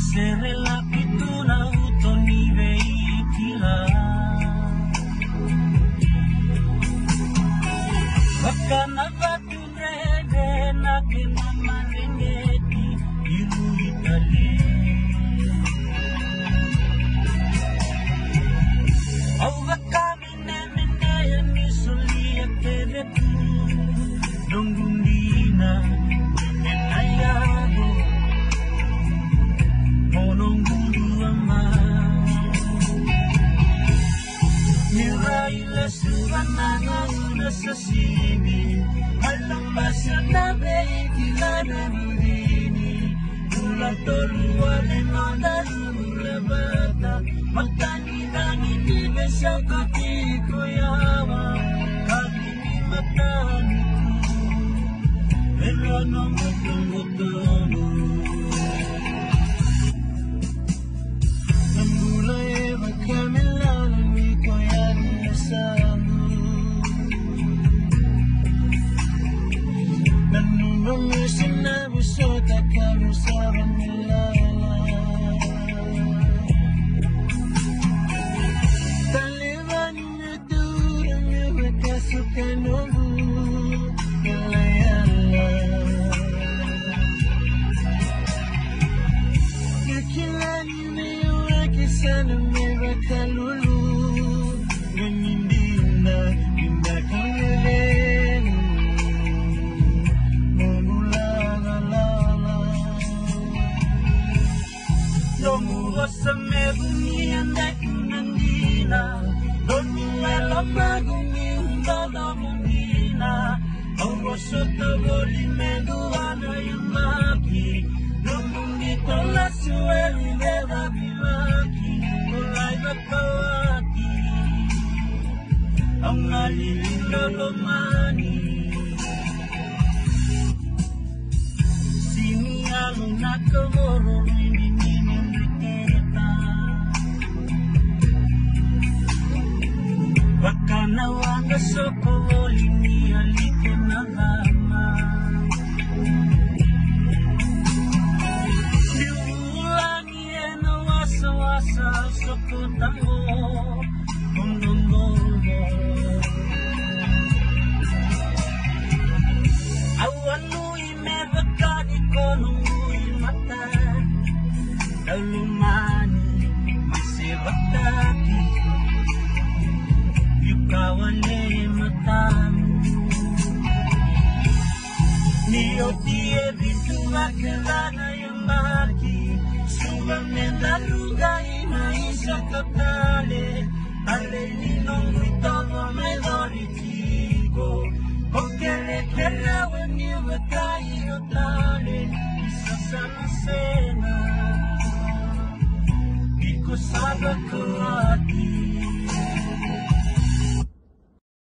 Essere la pittura utoni veitila Wakana vatu rede na kina marengeti ilu itali Au wakami nemene ya misulia keretu Dongundina Ayago Monongulu ama Niraila suwananga una sa sini Malambasa na beitila nini Ulang toluan enonda ulabata Magtani-tani di besya katiko yawa Kakini mataniku Pero nung mutung-mutungo Ang gulay magkamilalang iko'y anilasango Nanunong sinabusot at kalusaban nilala Taliban niya durang niya magkasukan nungo Sana mera kalulu Ganindina Inda kamilenu Mumulangalala Domuwa sa meruni Anda kunandina Domuela magumi Undala mundina Awaso tawoli Meduana yung maki Domungito la sueli Leva bilaki Mulai berkawati Ang naliling lolomani Sini along nakaworo Hindi kita Baka nawang asoko Lini aliko na lama Wasa sokutan mo Mundo mo Awan mo'y mebagkani ko nung'u'y mata Dalumani masibagtaki Yukawale matamu Niyo diye bituwa kelana yung maki Subamenda lugar inaisha kapale Aleni nongu itomo medoritigo Okele kele wenye watai yotale Isa sana sena Iko sabak kuati